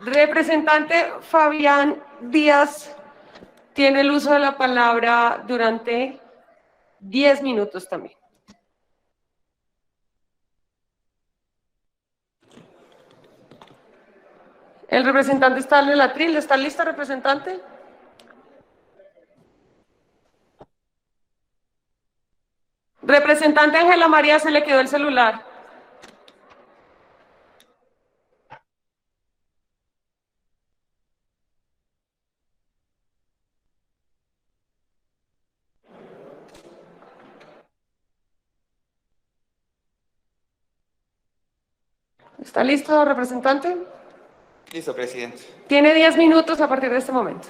Representante Fabián Díaz tiene el uso de la palabra durante 10 minutos también. El representante está en el atril. ¿Está lista, representante? Representante Ángela María, se le quedó el celular. ¿Está listo, representante? Listo, presidente. Tiene 10 minutos a partir de este momento.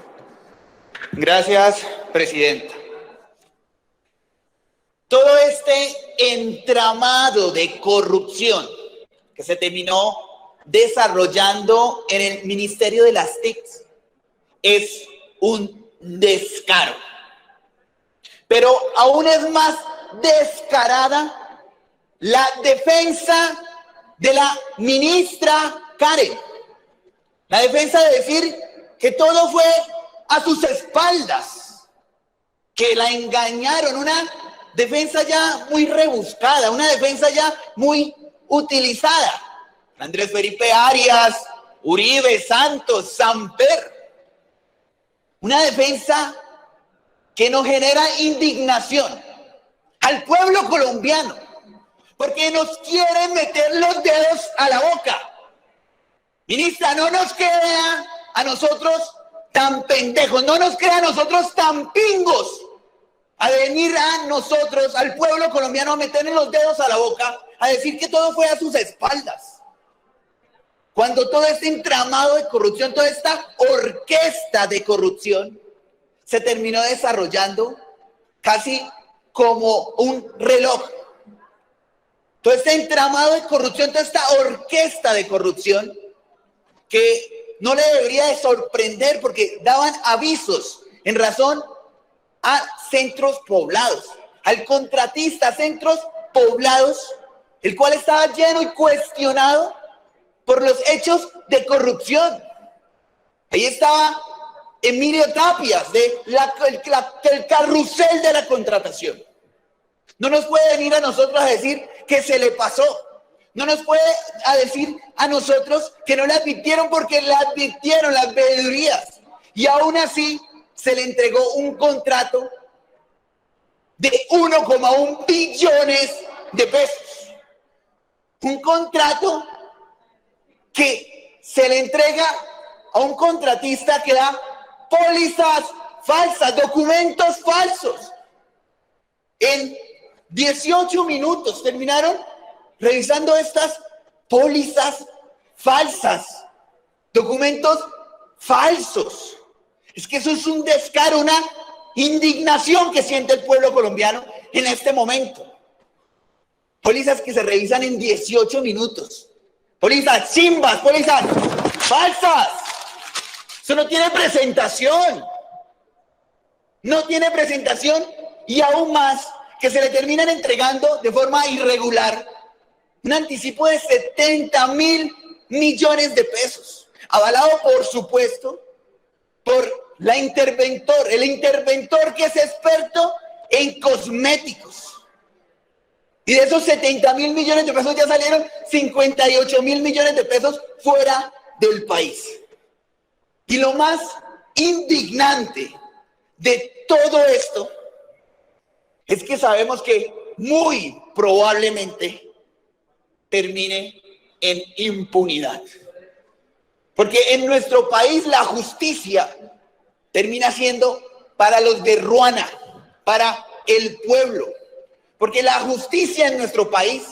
Gracias, presidenta. Todo este entramado de corrupción que se terminó desarrollando en el Ministerio de las TICs es un descaro. Pero aún es más descarada la defensa de la ministra Karen. La defensa de decir que todo fue a sus espaldas, que la engañaron, una defensa ya muy rebuscada, una defensa ya muy utilizada. Andrés Felipe Arias, Uribe, Santos, Samper. Una defensa que nos genera indignación al pueblo colombiano, porque nos quieren meter los dedos a la boca. Ministra, no nos queda a nosotros tan pendejos, no nos queda a nosotros tan pingos a venir a nosotros, al pueblo colombiano, a meterle los dedos a la boca, a decir que todo fue a sus espaldas. Cuando todo este entramado de corrupción, toda esta orquesta de corrupción se terminó desarrollando casi como un reloj. Todo este entramado de corrupción, toda esta orquesta de corrupción que no le debería de sorprender porque daban avisos en razón a centros poblados, al contratista, centros poblados, el cual estaba lleno y cuestionado por los hechos de corrupción. Ahí estaba Emilio Tapias, el carrusel de la contratación. No nos puede venir a nosotros a decir que se le pasó. No nos puede decir a nosotros que no le advirtieron porque le advirtieron las veedurías. Y aún así se le entregó un contrato de 1,1 billones de pesos. Un contrato que se le entrega a un contratista que da pólizas falsas, documentos falsos. En 18 minutos terminaron revisando estas pólizas falsas, documentos falsos. Es que eso es un descaro, una indignación que siente el pueblo colombiano en este momento. Pólizas que se revisan en 18 minutos. Pólizas chimbas, pólizas falsas. Eso no tiene presentación. No tiene presentación y aún más que se le terminan entregando de forma irregular un anticipo de 70.000 millones de pesos, avalado por supuesto por el interventor que es experto en cosméticos. Y de esos 70.000 millones de pesos ya salieron 58.000 millones de pesos fuera del país. Y lo más indignante de todo esto es que sabemos que muy probablemente termine en impunidad. Porque en nuestro país la justicia termina siendo para los de Ruana, para el pueblo. Porque la justicia en nuestro país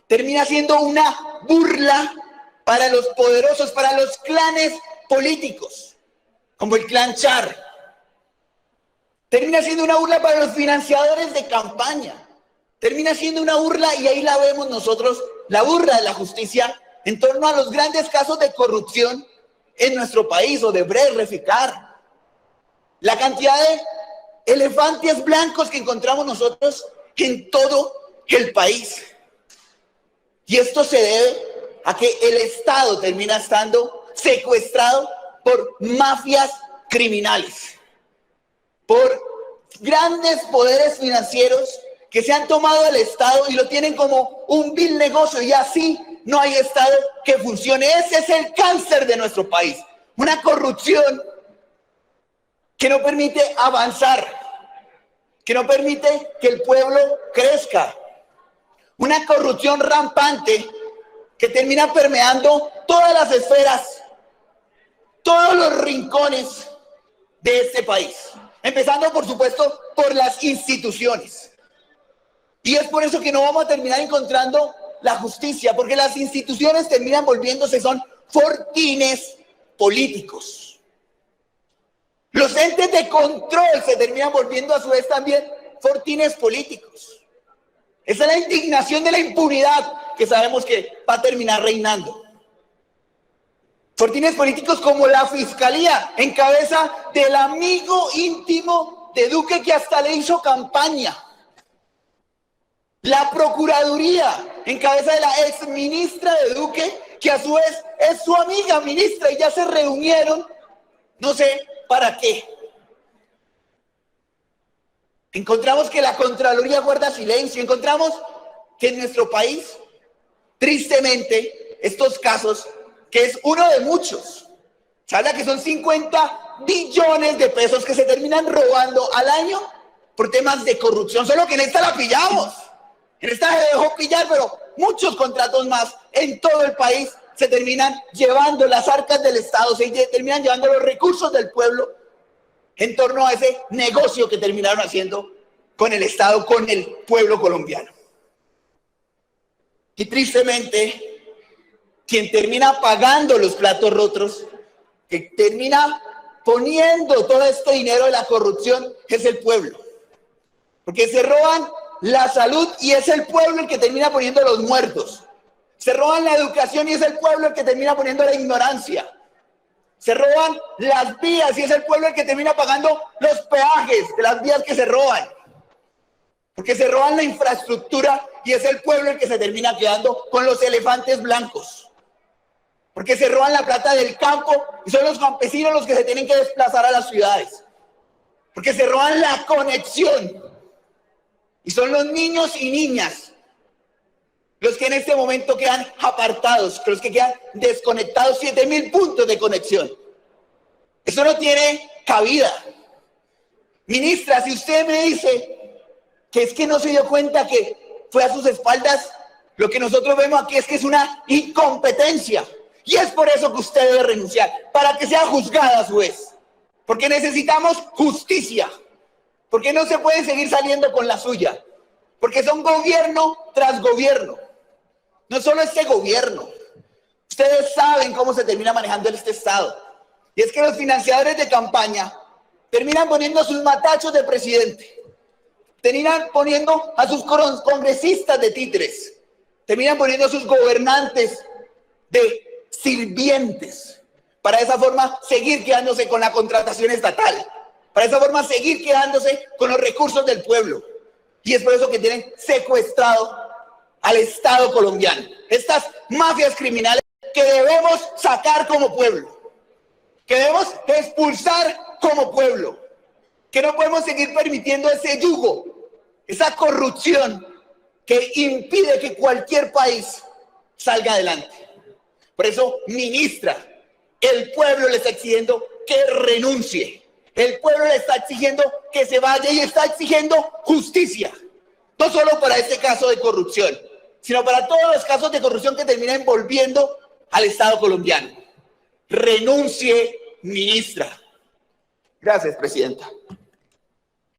termina siendo una burla para los poderosos, para los clanes políticos, como el clan Char. Termina siendo una burla para los financiadores de campaña. Termina siendo una burla, y ahí la vemos nosotros, la burla de la justicia en torno a los grandes casos de corrupción en nuestro país, Odebrecht, Reficar. La cantidad de elefantes blancos que encontramos nosotros en todo el país. Y esto se debe a que el Estado termina estando secuestrado por mafias criminales, por grandes poderes financieros que se han tomado el Estado y lo tienen como un vil negocio, y así no hay Estado que funcione. Ese es el cáncer de nuestro país. Una corrupción que no permite avanzar, que no permite que el pueblo crezca. Una corrupción rampante que termina permeando todas las esferas, todos los rincones de este país. Empezando, por supuesto, por las instituciones. Y es por eso que no vamos a terminar encontrando la justicia, porque las instituciones terminan volviéndose, son fortines políticos. Los entes de control se terminan volviendo a su vez también fortines políticos. Esa es la indignación de la impunidad que sabemos que va a terminar reinando. Fortines políticos como la Fiscalía, en cabeza del amigo íntimo de Duque, que hasta le hizo campaña. La Procuraduría, en cabeza de la exministra de Duque, que a su vez es su amiga ministra, y ya se reunieron, no sé para qué. Encontramos que la Contraloría guarda silencio. Encontramos que en nuestro país, tristemente, estos casos, que es uno de muchos, se habla que son 50 billones de pesos que se terminan robando al año por temas de corrupción. Solo que en esta la pillamos. En esta se dejó pillar, pero muchos contratos más en todo el país se terminan llevando las arcas del Estado, se terminan llevando los recursos del pueblo en torno a ese negocio que terminaron haciendo con el Estado, con el pueblo colombiano. Y tristemente, quien termina pagando los platos rotos, que termina poniendo todo este dinero de la corrupción, es el pueblo. Porque se roban la salud y es el pueblo el que termina poniendo los muertos. Se roban la educación y es el pueblo el que termina poniendo la ignorancia. Se roban las vías y es el pueblo el que termina pagando los peajes de las vías que se roban. Porque se roban la infraestructura y es el pueblo el que se termina quedando con los elefantes blancos. Porque se roban la plata del campo y son los campesinos los que se tienen que desplazar a las ciudades. Porque se roban la conexión y son los niños y niñas los que en este momento quedan apartados, los que quedan desconectados, 7.000 puntos de conexión. Eso no tiene cabida. Ministra, si usted me dice que es que no se dio cuenta que fue a sus espaldas, lo que nosotros vemos aquí es que es una incompetencia. Y es por eso que usted debe renunciar, para que sea juzgada a su vez. Porque necesitamos justicia. Porque no se puede seguir saliendo con la suya. Porque son gobierno tras gobierno. No solo este gobierno. Ustedes saben cómo se termina manejando este Estado. Y es que los financiadores de campaña terminan poniendo a sus matachos de presidente. Terminan poniendo a sus congresistas de títeres. Terminan poniendo a sus gobernantes de sirvientes. Para de esa forma seguir quedándose con la contratación estatal. Para de esa forma seguir quedándose con los recursos del pueblo. Y es por eso que tienen secuestrado al Estado colombiano. Estas mafias criminales que debemos sacar como pueblo, que debemos expulsar como pueblo, que no podemos seguir permitiendo ese yugo, esa corrupción que impide que cualquier país salga adelante. Por eso, ministra, el pueblo le está exigiendo que renuncie. El pueblo le está exigiendo que se vaya y está exigiendo justicia. No solo para este caso de corrupción, sino para todos los casos de corrupción que terminan envolviendo al Estado colombiano. Renuncie, ministra. Gracias, presidenta.